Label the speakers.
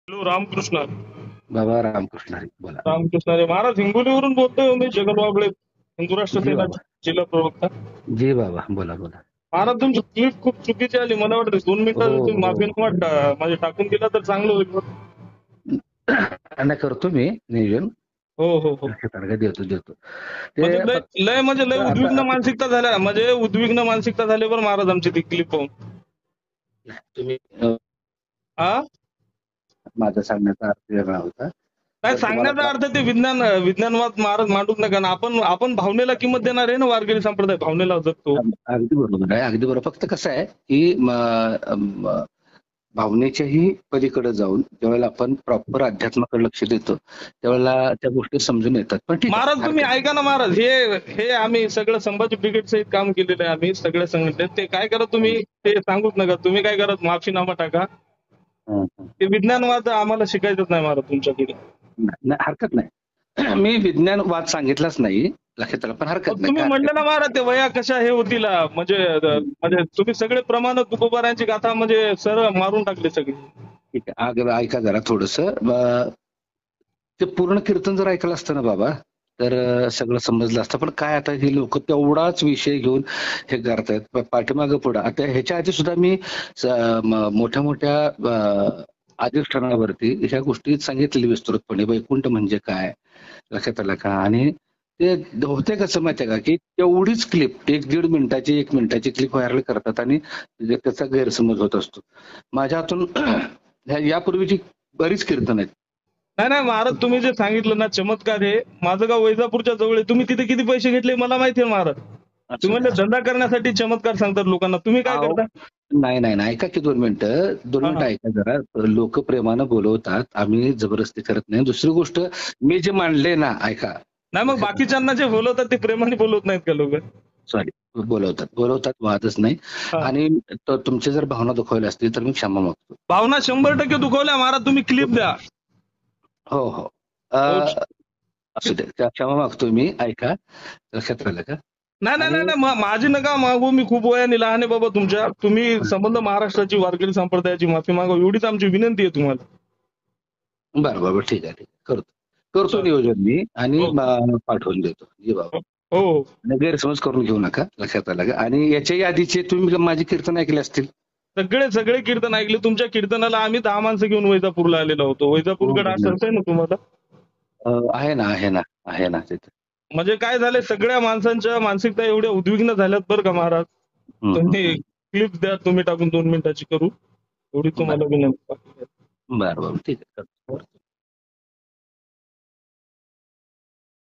Speaker 1: Hello Ramakrishna.
Speaker 2: बाबा रामकृष्ण हरी बोला.
Speaker 1: रामकृष्ण रे महाराज, हिंगोलीवरून बोलतोय मी, जगन वाबळे, हिंदू राष्ट्र
Speaker 2: जी बाबा.
Speaker 1: सेनाचे जिल्हा प्रवक्ता.
Speaker 2: जी बाबा बोला बोला.
Speaker 1: महाराज तुमची क्लिप खूप चुकीची आली. मला वाटतं 2
Speaker 2: हो
Speaker 1: मिनिटात तुम्ही
Speaker 2: हो
Speaker 1: माफीनामा म्हणजे टाकून दिला तर चांगलं होईल.
Speaker 2: नाही करतो मी नियोजन.
Speaker 1: हो हो हो.
Speaker 2: देतो देतो ते
Speaker 1: म्हणजे लय
Speaker 2: फक्त
Speaker 1: लय म्हणजे लय
Speaker 2: आता
Speaker 1: उद्विग्न
Speaker 2: आता
Speaker 1: मानसिकता झाल्या, म्हणजे उद्विग्न मानसिकता झाली बरं महाराज आमची ती क्लिप पाहून.
Speaker 2: तुम्ही
Speaker 1: हा
Speaker 2: माझा सांगण्याचा अर्थ वेगळा होता.
Speaker 1: काय
Speaker 2: जर तुम्हाला
Speaker 1: सांगण्याचा अर्थ ते विज्ञानवाद महाराज मांडूच नका ना. आपण भावनेला किंमत देणार आहे ना. वारकरी संप्रदाय भावनेला जगतो.
Speaker 2: अगदी बरोबर आहे, अगदी बरोबर. फक्त कसं आहे की भावनेच्याही पलीकडे जाऊन ज्यावेळेला आपण प्रॉपर अध्यात्माकडे लक्ष देतो त्यावेळेला त्या गोष्टी समजून येतात. पण ठीक आहे,
Speaker 1: महाराज तुम्ही
Speaker 2: हरकत
Speaker 1: ऐका ना महाराज, हे हे आम्ही सगळं संभाजी ब्रिगेड सहित काम केलेलं आहे. आम्ही सगळे संघटनेत ते काय करा तुम्ही ते सांगूच नका. तुम्ही काय करा, माफीनामा टाका.
Speaker 2: नाही,
Speaker 1: ते विज्ञानवाद आम्हाला शिकायचंच नाही महाराज तुमच्याकडे.
Speaker 2: नाही, हरकत नाही. मी विज्ञानवाद सांगितलाच नाही, लक्षात आलं, पण हरकत नाही,
Speaker 1: तुम्ही
Speaker 2: काय
Speaker 1: म्हणलं
Speaker 2: हरकत
Speaker 1: ना महाराज ते वया कशा हे होतील, म्हणजे
Speaker 2: नाही.
Speaker 1: म्हणजे तुम्ही सगळे प्रमाण तुकोबारायांची गाथा म्हणजे सर मारून टाकले सगळे.
Speaker 2: ठीक आहे, ऐका जरा थोडस. ते पूर्ण कीर्तन जर ऐकलं असतं ना बाबा तर सगळं समजलं असतं. पण काय आता ही लोक तेवढाच विषय घेऊन हे करतायत पाठीमागं पुढं. आता ह्याच्या आधी सुद्धा मी मोठ्या मोठ्या अधिष्ठानावरती ह्या गोष्टी सांगितलेली विस्तृतपणे, वैकुंठ म्हणजे काय, लक्षात आलं का. आणि ते होते कसं माहितीये का की तेवढीच क्लिप 1.5 मिनिटाची 1 मिनिटाची क्लिप व्हायरल करतात आणि त्याचा गैरसमज होत असतो. माझ्या हातून यापूर्वीची बरीच कीर्तन आहेत.
Speaker 1: नाही नाही महाराज, तुम्ही जे सांगितलं ना चमत्कार, हे माझं गाव वैजापूरच्या जवळ आहे. तुम्ही तिथे किती पैसे घेतले मला माहिती आहे महाराज.
Speaker 2: असू
Speaker 1: तुम्ही
Speaker 2: द्या,
Speaker 1: म्हणले धंदा करण्यासाठी चमत्कार सांगतात लोकांना. तुम्ही काय
Speaker 2: अहो,
Speaker 1: करता?
Speaker 2: नाही नाही नाही, ऐका की 2 मिनिटं 2 मिनिटं
Speaker 1: हा.
Speaker 2: ऐका जरा. लोक प्रेमानं बोलवतात, आम्ही जबरदस्ती करत नाही. दुसरी गोष्ट, मी जे मांडले ना, ऐका.
Speaker 1: नाही मग बाकीच्यांना जे बोलवतात ते प्रेमाने बोलवत नाहीत का लोक?
Speaker 2: सॉरी, बोलवतात बोलवतात, वादच नाही. आणि तुमचे जर भावना दुखवल्या असतील तर मी क्षमा मागतो.
Speaker 1: भावना 100% दुखवल्या महाराज. तुम्ही क्लिप द्या.
Speaker 2: हो हो.
Speaker 1: हो.
Speaker 2: असू दे, क्षमा मागतो मी, ऐका, लक्षात राहिलं का.
Speaker 1: नाही नाही
Speaker 2: आणि
Speaker 1: नाही नाही, माझी नका मागू. मी खूप वयाने लहान आहे बाबा तुमच्या. तुम्ही संबंध महाराष्ट्राची वारकरी संप्रदायाची माफी मागू एवढीच आमची विनंती आहे तुम्हाला.
Speaker 2: बरं बरं, ठीक आहे, ठीक आहे, करतो
Speaker 1: चालेल.
Speaker 2: नियोजन मी आणि
Speaker 1: हो
Speaker 2: पाठवून देतो. जी बाबा.
Speaker 1: हो हो.
Speaker 2: आणि गैरसमज करून घेऊ नका, लक्षात आलं का. आणि याच्याही आधीचे तुम्ही माझी कीर्तन ऐकले असतील.
Speaker 1: सगळे सगळे कीर्तन ऐकले. तुमच्या कीर्तनाला आम्ही 10 माणसं घेऊन वैजापूरला आलेलो होतो.
Speaker 2: हो
Speaker 1: वैजापूरगड
Speaker 2: हो.
Speaker 1: आठवतंय ना तुम्हाला?
Speaker 2: आहे ना, आहे ना, आहे ना तिथे.
Speaker 1: म्हणजे काय झालंय, सगळ्या माणसांच्या मानसिकता एवढ्या उद्विग्न झाल्यात बरं का महाराज.
Speaker 2: हम्म, हम्म,
Speaker 1: तुम्ही क्लिप द्या, तुम्ही टाकून 2 मिनिटाची करू एवढी तुम्हाला विनंती.
Speaker 2: बरं बरं, ठीक आहे.